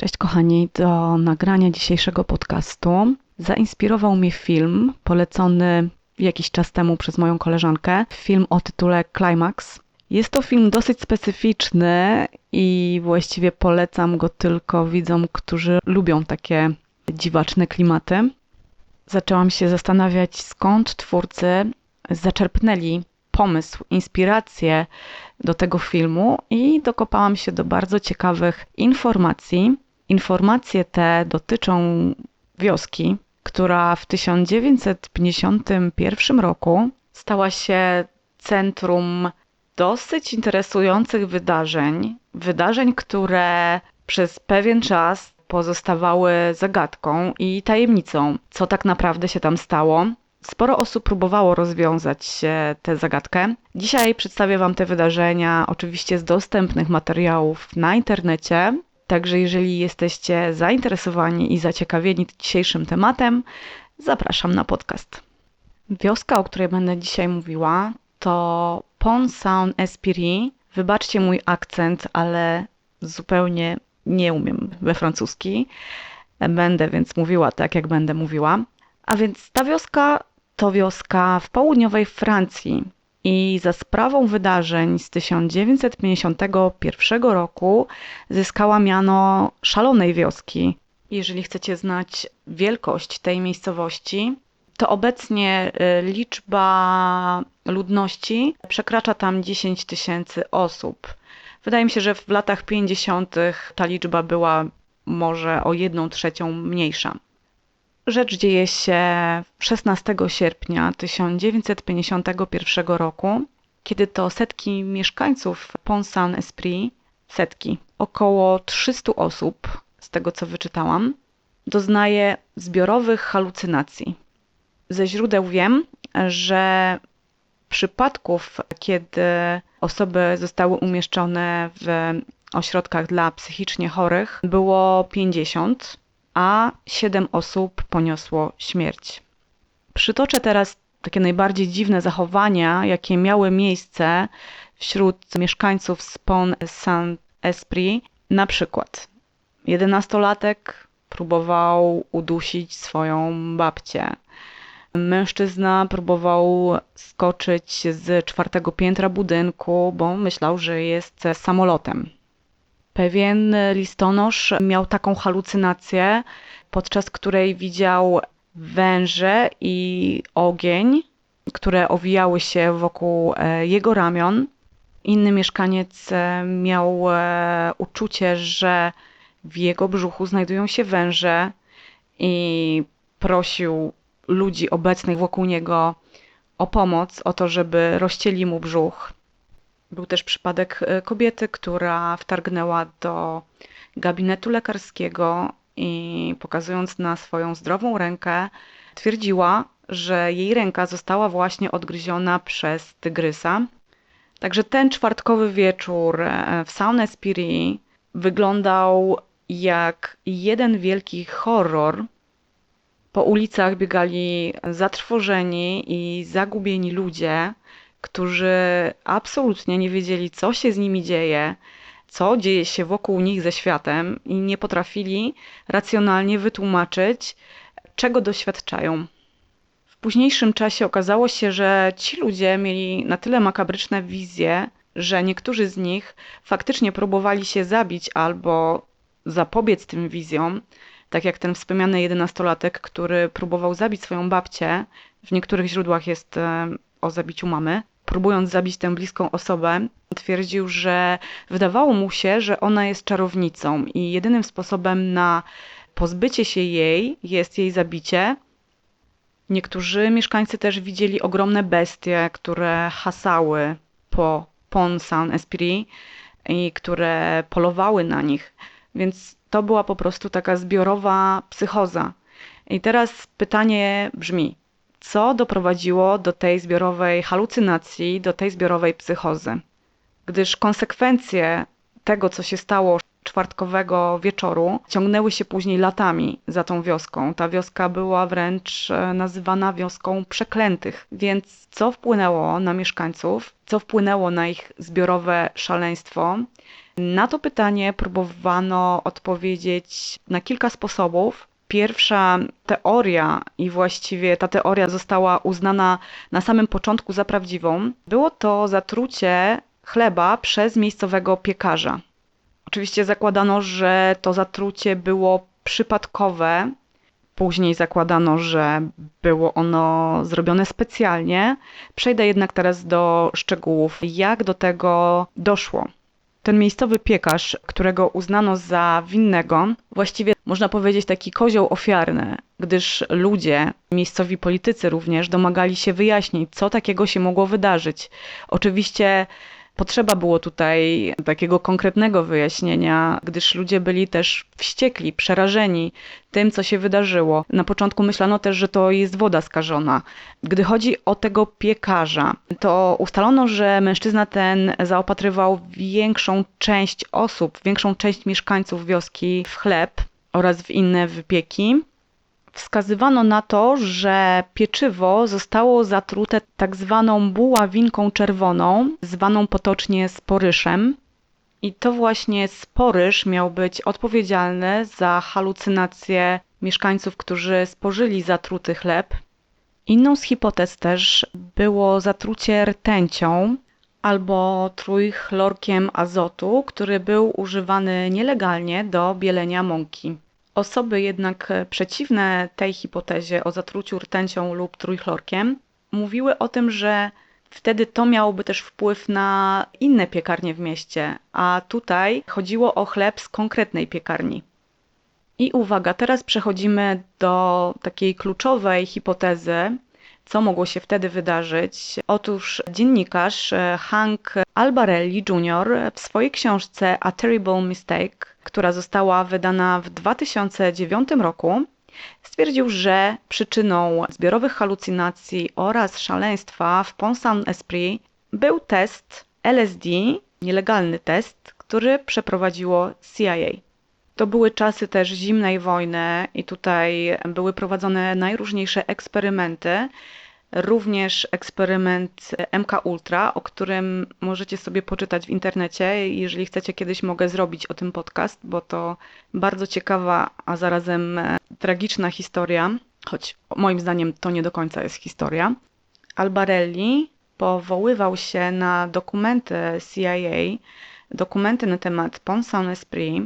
Cześć kochani, do nagrania dzisiejszego podcastu zainspirował mnie film polecony jakiś czas temu przez moją koleżankę. Film o tytule Climax. Jest to film dosyć specyficzny i właściwie polecam go tylko widzom, którzy lubią takie dziwaczne klimaty. Zaczęłam się zastanawiać, skąd twórcy zaczerpnęli pomysł, inspirację do tego filmu i dokopałam się do bardzo ciekawych informacji. Informacje te dotyczą wioski, która w 1951 roku stała się centrum dosyć interesujących wydarzeń, które przez pewien czas pozostawały zagadką i tajemnicą, co tak naprawdę się tam stało. Sporo osób próbowało rozwiązać tę zagadkę. Dzisiaj przedstawię Wam te wydarzenia, oczywiście z dostępnych materiałów na internecie. Także jeżeli jesteście zainteresowani i zaciekawieni dzisiejszym tematem, zapraszam na podcast. Wioska, o której będę dzisiaj mówiła, to Pont-Saint-Esprit. Wybaczcie mój akcent, ale zupełnie nie umiem we francuski. Będę więc mówiła tak, jak będę mówiła. A więc ta wioska to wioska w południowej Francji i za sprawą wydarzeń z 1951 roku zyskała miano szalonej wioski. Jeżeli chcecie znać wielkość tej miejscowości, to obecnie liczba ludności przekracza tam 10 000 osób. Wydaje mi się, że w latach 50. ta liczba była może o 1/3 mniejsza. Rzecz dzieje się 16 sierpnia 1951 roku, kiedy to setki mieszkańców Pont-Saint-Esprit, około 300 osób, z tego co wyczytałam, doznaje zbiorowych halucynacji. Ze źródeł wiem, że przypadków, kiedy osoby zostały umieszczone w ośrodkach dla psychicznie chorych, było 50, a 7 osób poniosło śmierć. Przytoczę teraz takie najbardziej dziwne zachowania, jakie miały miejsce wśród mieszkańców z Pont-Saint-Esprit. Na przykład 11-latek próbował udusić swoją babcię. Mężczyzna próbował skoczyć z 4. piętra budynku, bo myślał, że jest samolotem. Pewien listonosz miał taką halucynację, podczas której widział węże i ogień, które owijały się wokół jego ramion. Inny mieszkaniec miał uczucie, że w jego brzuchu znajdują się węże i prosił ludzi obecnych wokół niego o pomoc, o to, żeby rozcięli mu brzuch. Był też przypadek kobiety, która wtargnęła do gabinetu lekarskiego i pokazując na swoją zdrową rękę, twierdziła, że jej ręka została właśnie odgryziona przez tygrysa. Także ten czwartkowy wieczór w Saint-Esprit wyglądał jak jeden wielki horror. Po ulicach biegali zatrwożeni i zagubieni ludzie, którzy absolutnie nie wiedzieli, co się z nimi dzieje, co dzieje się wokół nich ze światem i nie potrafili racjonalnie wytłumaczyć, czego doświadczają. W późniejszym czasie okazało się, że ci ludzie mieli na tyle makabryczne wizje, że niektórzy z nich faktycznie próbowali się zabić albo zapobiec tym wizjom, tak jak ten wspomniany 11-latek, który próbował zabić swoją babcię. W niektórych źródłach jest o zabiciu mamy. Próbując zabić tę bliską osobę, twierdził, że wydawało mu się, że ona jest czarownicą i jedynym sposobem na pozbycie się jej jest jej zabicie. Niektórzy mieszkańcy też widzieli ogromne bestie, które hasały po Pont-Saint-Esprit i które polowały na nich. Więc to była po prostu taka zbiorowa psychoza. I teraz pytanie brzmi, co doprowadziło do tej zbiorowej halucynacji, do tej zbiorowej psychozy? Gdyż konsekwencje tego, co się stało czwartkowego wieczoru, ciągnęły się później latami za tą wioską. Ta wioska była wręcz nazywana wioską przeklętych. Więc co wpłynęło na mieszkańców, co wpłynęło na ich zbiorowe szaleństwo? Na to pytanie próbowano odpowiedzieć na kilka sposobów. Pierwsza teoria, i właściwie ta teoria została uznana na samym początku za prawdziwą, było to zatrucie chleba przez miejscowego piekarza. Oczywiście zakładano, że to zatrucie było przypadkowe. Później zakładano, że było ono zrobione specjalnie. Przejdę jednak teraz do szczegółów, jak do tego doszło. Ten miejscowy piekarz, którego uznano za winnego, właściwie można powiedzieć taki kozioł ofiarny, gdyż ludzie, miejscowi politycy również, domagali się wyjaśnić, co takiego się mogło wydarzyć. Oczywiście potrzeba było tutaj takiego konkretnego wyjaśnienia, gdyż ludzie byli też wściekli, przerażeni tym, co się wydarzyło. Na początku myślano też, że to jest woda skażona. Gdy chodzi o tego piekarza, to ustalono, że mężczyzna ten zaopatrywał większą część osób, większą część mieszkańców wioski w chleb oraz w inne wypieki. Wskazywano na to, że pieczywo zostało zatrute tak zwaną buławinką czerwoną, zwaną potocznie sporyszem. I to właśnie sporyż miał być odpowiedzialny za halucynacje mieszkańców, którzy spożyli zatruty chleb. Inną z hipotez też było zatrucie rtęcią albo trójchlorkiem azotu, który był używany nielegalnie do bielenia mąki. Osoby jednak przeciwne tej hipotezie o zatruciu rtęcią lub trójchlorkiem mówiły o tym, że wtedy to miałoby też wpływ na inne piekarnie w mieście, a tutaj chodziło o chleb z konkretnej piekarni. I uwaga, teraz przechodzimy do takiej kluczowej hipotezy, co mogło się wtedy wydarzyć. Otóż dziennikarz Hank Albarelli Jr. w swojej książce A Terrible Mistake, która została wydana w 2009 roku, stwierdził, że przyczyną zbiorowych halucynacji oraz szaleństwa w Pont-Saint-Esprit był test LSD, nielegalny test, który przeprowadziło CIA. To były czasy też zimnej wojny i tutaj były prowadzone najróżniejsze eksperymenty, również eksperyment MK-Ultra, o którym możecie sobie poczytać w internecie. Jeżeli chcecie, kiedyś mogę zrobić o tym podcast, bo to bardzo ciekawa, a zarazem tragiczna historia, choć moim zdaniem to nie do końca jest historia. Albarelli powoływał się na dokumenty CIA, dokumenty na temat Pont-Saint-Esprit.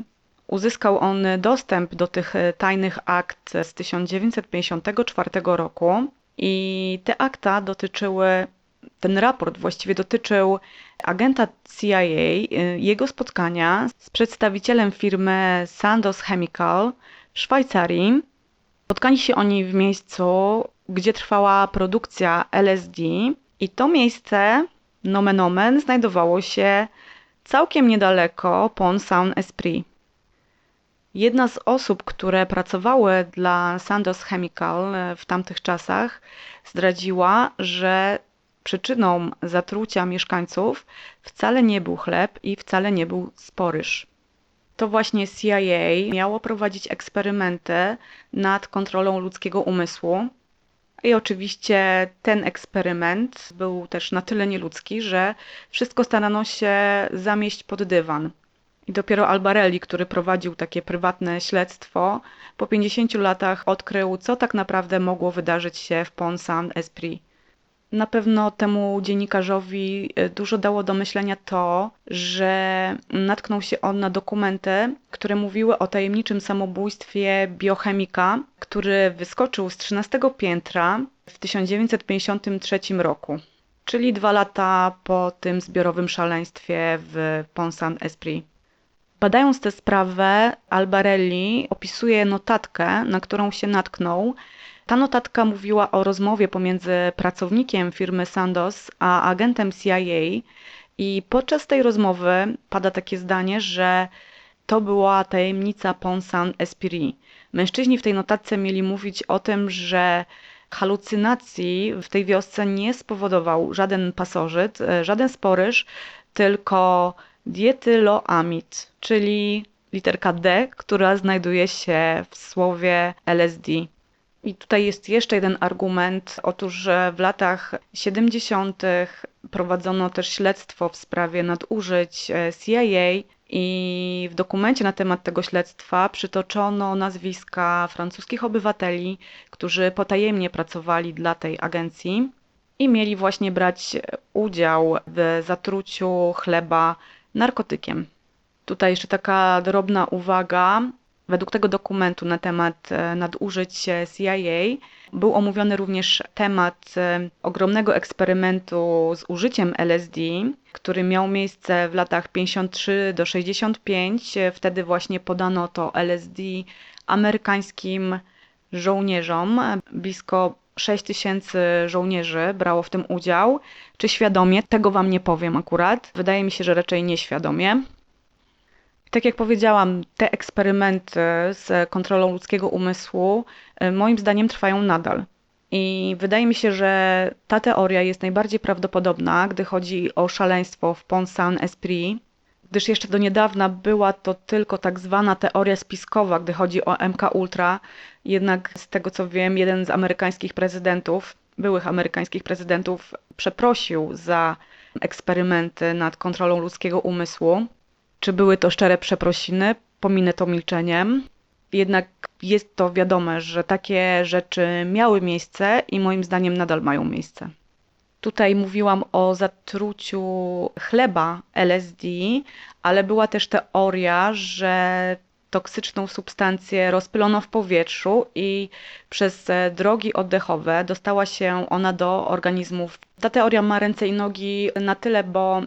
Uzyskał on dostęp do tych tajnych akt z 1954 roku i te akta dotyczyły, ten raport właściwie dotyczył agenta CIA, jego spotkania z przedstawicielem firmy Sandoz Chemical w Szwajcarii. Spotkali się oni w miejscu, gdzie trwała produkcja LSD i to miejsce, nomen omen, znajdowało się całkiem niedaleko Pont-Saint-Esprit. Jedna z osób, które pracowały dla Sandoz Chemical w tamtych czasach, zdradziła, że przyczyną zatrucia mieszkańców wcale nie był chleb i wcale nie był sporyż. To właśnie CIA miało prowadzić eksperymenty nad kontrolą ludzkiego umysłu. I oczywiście ten eksperyment był też na tyle nieludzki, że wszystko starano się zamieść pod dywan. I dopiero Albarelli, który prowadził takie prywatne śledztwo, po 50 latach odkrył, co tak naprawdę mogło wydarzyć się w Pont-Saint-Esprit. Na pewno temu dziennikarzowi dużo dało do myślenia to, że natknął się on na dokumenty, które mówiły o tajemniczym samobójstwie biochemika, który wyskoczył z 13 piętra w 1953 roku, czyli 2 lata po tym zbiorowym szaleństwie w Pont-Saint-Esprit. Badając tę sprawę, Albarelli opisuje notatkę, na którą się natknął. Ta notatka mówiła o rozmowie pomiędzy pracownikiem firmy Sandoz a agentem CIA i podczas tej rozmowy pada takie zdanie, że to była tajemnica Pont-Saint-Esprit. Mężczyźni w tej notatce mieli mówić o tym, że halucynacji w tej wiosce nie spowodował żaden pasożyt, żaden sporyż, tylko dietyloamid, czyli literka D, która znajduje się w słowie LSD. I tutaj jest jeszcze jeden argument. Otóż w latach 70. prowadzono też śledztwo w sprawie nadużyć CIA i w dokumencie na temat tego śledztwa przytoczono nazwiska francuskich obywateli, którzy potajemnie pracowali dla tej agencji i mieli właśnie brać udział w zatruciu chleba narkotykiem. Tutaj jeszcze taka drobna uwaga. Według tego dokumentu na temat nadużyć CIA był omówiony również temat ogromnego eksperymentu z użyciem LSD, który miał miejsce w latach 53 do 65. Wtedy właśnie podano to LSD amerykańskim żołnierzom. Blisko 6000 żołnierzy brało w tym udział. Czy świadomie? Tego wam nie powiem akurat. Wydaje mi się, że raczej nieświadomie. Tak jak powiedziałam, te eksperymenty z kontrolą ludzkiego umysłu moim zdaniem trwają nadal. I wydaje mi się, że ta teoria jest najbardziej prawdopodobna, gdy chodzi o szaleństwo w Pont Saint-Esprit, gdyż jeszcze do niedawna była to tylko tak zwana teoria spiskowa, gdy chodzi o MK Ultra. Jednak z tego co wiem, jeden z amerykańskich prezydentów, byłych amerykańskich prezydentów, przeprosił za eksperymenty nad kontrolą ludzkiego umysłu. Czy były to szczere przeprosiny? Pominę to milczeniem. Jednak jest to wiadome, że takie rzeczy miały miejsce i moim zdaniem nadal mają miejsce. Tutaj mówiłam o zatruciu chleba LSD, ale była też teoria, że toksyczną substancję rozpylono w powietrzu i przez drogi oddechowe dostała się ona do organizmów. Ta teoria ma ręce i nogi na tyle, bo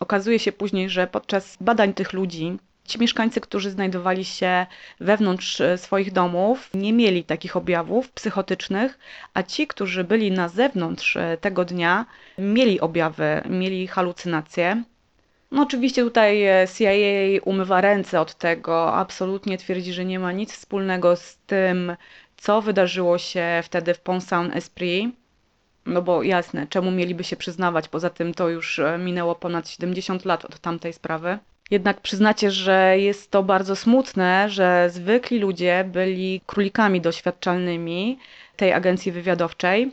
okazuje się później, że podczas badań tych ludzi, ci mieszkańcy, którzy znajdowali się wewnątrz swoich domów, nie mieli takich objawów psychotycznych, a ci, którzy byli na zewnątrz tego dnia, mieli objawy, mieli halucynacje. No oczywiście tutaj CIA umywa ręce od tego, absolutnie twierdzi, że nie ma nic wspólnego z tym, co wydarzyło się wtedy w Pont Saint-Esprit. No bo jasne, czemu mieliby się przyznawać? Poza tym to już minęło ponad 70 lat od tamtej sprawy. Jednak przyznacie, że jest to bardzo smutne, że zwykli ludzie byli królikami doświadczalnymi tej agencji wywiadowczej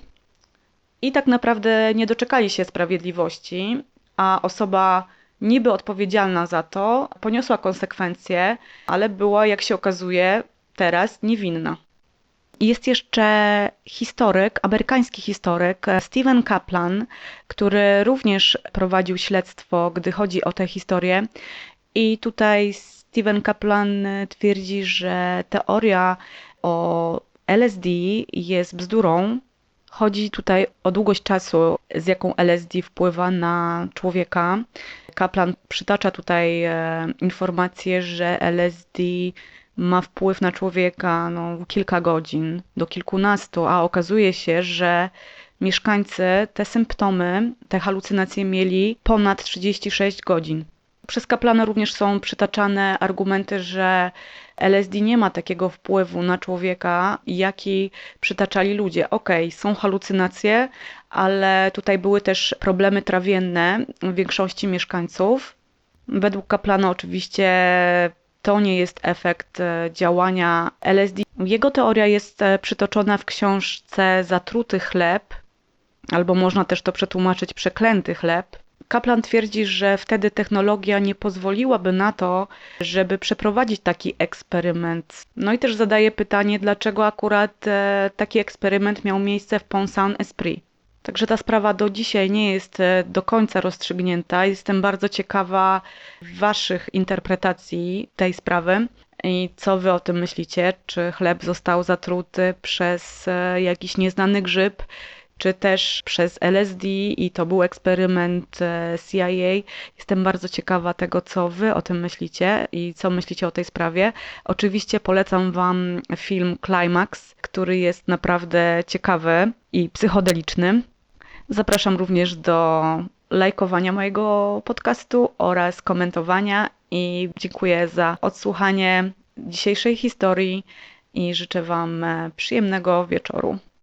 i tak naprawdę nie doczekali się sprawiedliwości, a osoba niby odpowiedzialna za to poniosła konsekwencje, ale była, jak się okazuje, teraz niewinna. Jest jeszcze historyk, amerykański historyk Steven Kaplan, który również prowadził śledztwo, gdy chodzi o tę historię. I tutaj Steven Kaplan twierdzi, że teoria o LSD jest bzdurą. Chodzi tutaj o długość czasu, z jaką LSD wpływa na człowieka. Kaplan przytacza tutaj informację, że LSD ma wpływ na człowieka kilka godzin do kilkunastu, a okazuje się, że mieszkańcy te symptomy, te halucynacje mieli ponad 36 godzin. Przez Kaplana również są przytaczane argumenty, że LSD nie ma takiego wpływu na człowieka, jaki przytaczali ludzie. Okej, są halucynacje, ale tutaj były też problemy trawienne w większości mieszkańców. Według Kaplana oczywiście to nie jest efekt działania LSD. Jego teoria jest przytoczona w książce Zatruty chleb, albo można też to przetłumaczyć Przeklęty chleb. Kaplan twierdzi, że wtedy technologia nie pozwoliłaby na to, żeby przeprowadzić taki eksperyment. No i też zadaje pytanie, dlaczego akurat taki eksperyment miał miejsce w Pont Saint-Esprit. Także ta sprawa do dzisiaj nie jest do końca rozstrzygnięta. Jestem bardzo ciekawa waszych interpretacji tej sprawy i co wy o tym myślicie. Czy chleb został zatruty przez jakiś nieznany grzyb, czy też przez LSD i to był eksperyment CIA. Jestem bardzo ciekawa tego, co wy o tym myślicie i co myślicie o tej sprawie. Oczywiście polecam wam film Climax, który jest naprawdę ciekawy i psychodeliczny. Zapraszam również do lajkowania mojego podcastu oraz komentowania i dziękuję za odsłuchanie dzisiejszej historii i życzę wam przyjemnego wieczoru.